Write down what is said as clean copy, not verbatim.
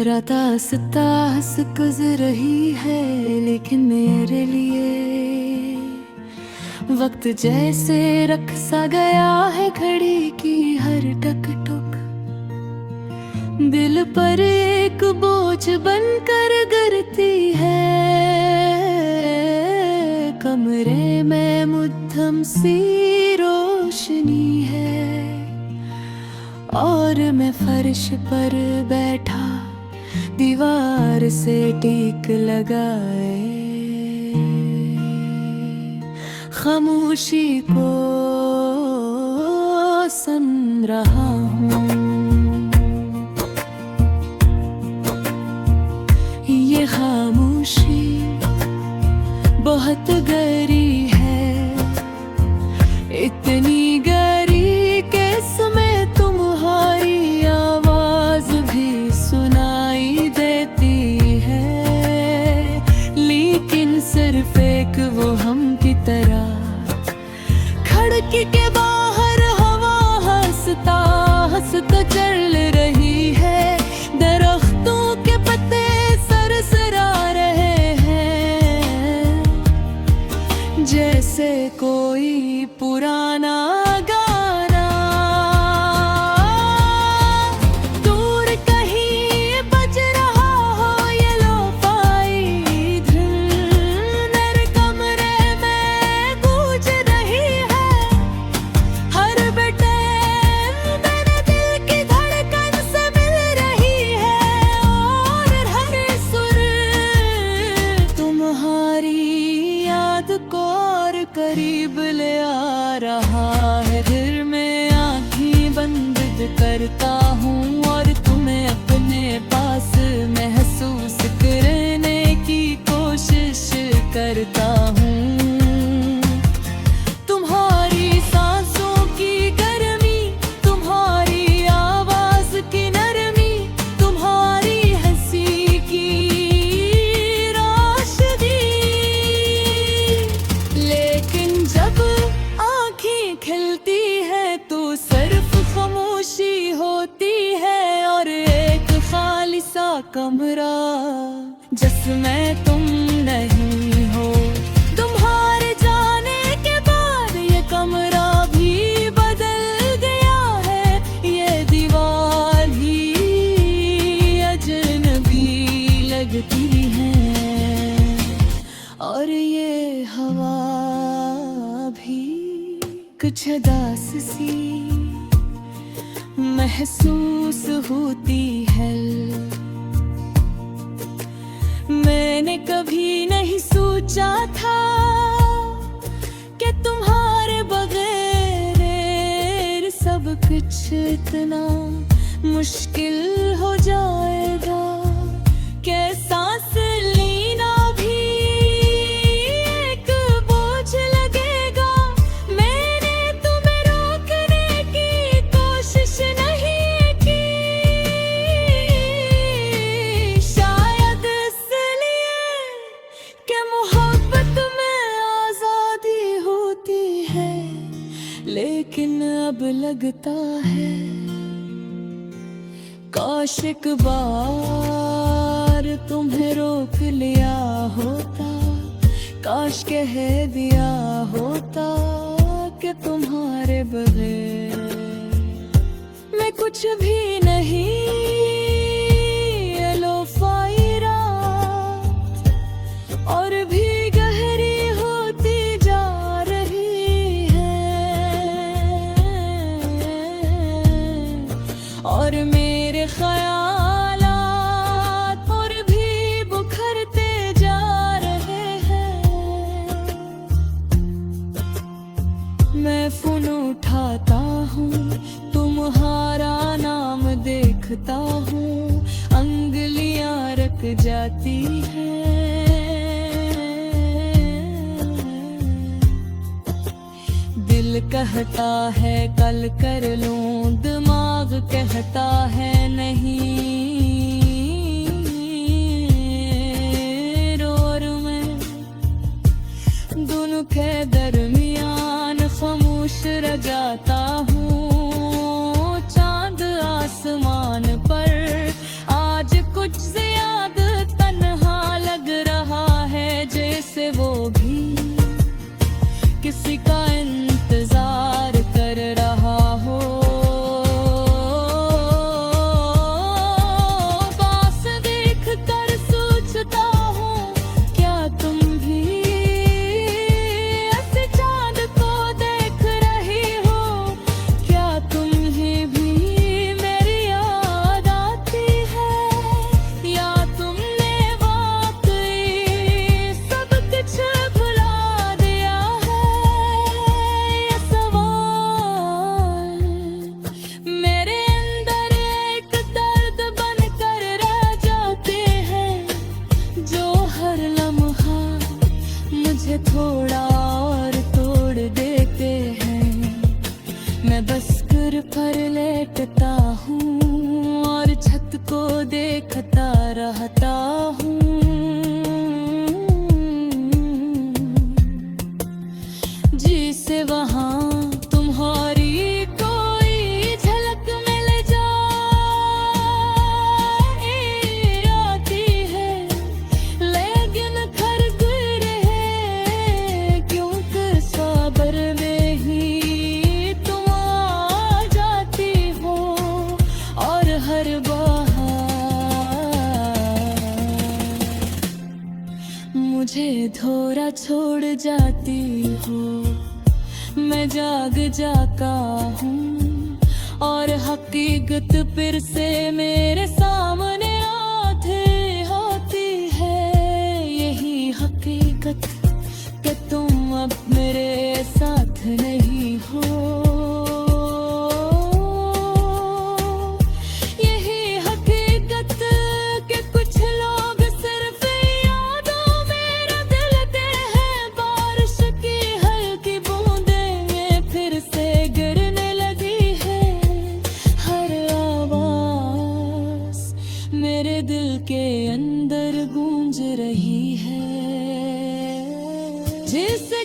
रात हंसता हंस गुजर रही है, लेकिन मेरे लिए वक्त जैसे रख सा गया है। घड़ी की हर टक टक दिल पर एक बोझ बनकर गिरती है। कमरे में मध्यम सी रोशनी है और मैं फर्श पर बैठा दीवार से टीक लगाए खामोशी को सुन रहा हूँ। ये खामोशी बहुत गहरी है, इतनी गहरी कि इसमें तुम्हारी आवाज भी सुनाई देती है। लेकिन सिर्फ एक वो हम की तरह खिड़की के बाहर हवा हंसता हंसता चल रही है। दरख्तों के पत्ते सरसरा रहे हैं, जैसे कोई पुराना गाना दूर कहीं बज रहा हो। ये लो-फाई धुन मेरे कमरे में गूंज रही है। हर बटन मेरे दिल की धड़कन से मिल रही है और हर सुर तुम्हारी याद को और करीब ले आ रहा है। फिर मैं आँखें बंद करता हूँ और तुम्हें अपने पास महसूस करने की कोशिश करता हूँ। तुम्हारी सांसों की गर्मी, तुम्हारी आवाज की नरमी, तुम्हारी हंसी की रोशनी। लेकिन जब आँखें खिलती है तो सिर्फ खामोशी होती है और एक खाली सा कमरा जिसमें तुम नहीं हो। तुम्हारे जाने के बाद ये कमरा भी बदल गया है। ये दीवार ही अजनबी लगती है और ये हवा भी कुछ उदास सी महसूस होती है। मैंने कभी नहीं सोचा था कि तुम्हारे बगैर सब कुछ इतना मुश्किल हो जाएगा। कि सांस लेना भी एक बोझ लगेगा। मैंने तुम्हें रोकने की कोशिश नहीं की, शायद इसलिए कि मोहब्बत में आजादी होती है। लेकिन अब लगता है काश एक बार तुम्हें रोक लिया होता, काश कह दिया होता कि तुम्हारे बगैर मैं कुछ भी नहीं। ये लो-फाई रात और भी गहरी होती जा रही है और मेरे ख्यालात और भी बुखरते जा रहे हैं। मैं फोन उठाता हूँ, तुम्हारा नाम देखता हूँ, अंगलियां रख जाती हैं। दिल कहता है कल कर लूं, दिमाग कहता है नहीं। और मैं दोनों के दरमियान खामोश रह जाता हूँ। चांद आसमान पर आज कुछ हर लम्हा मुझे थोड़ा और तोड़ देते हैं। मैं बस कर पर लेटता हूँ और छत को देखता रहता हूँ। जिसे वहाँ तुम्हारी कोई झलक मिल जाए आती है, लेकिन खर्च रहे क्योंकि सबर में ही तुम आ जाती हो। और हर बहार मुझे धोरा छोड़ जाती हो। मैं जाग जाता हूँ और हकीकत फिर से मेरे सामने आती होती है। यही हकीकत कि तुम अब मेरे साथ नहीं हो। यही हकीकत कि कुछ लोग सिर्फ यादों में रगड़ते हैं। बारिश की हल्की बूंदें फिर से गिरने लगी है। हर आवाज मेरे दिल के अंदर गूंज रही है। जिसे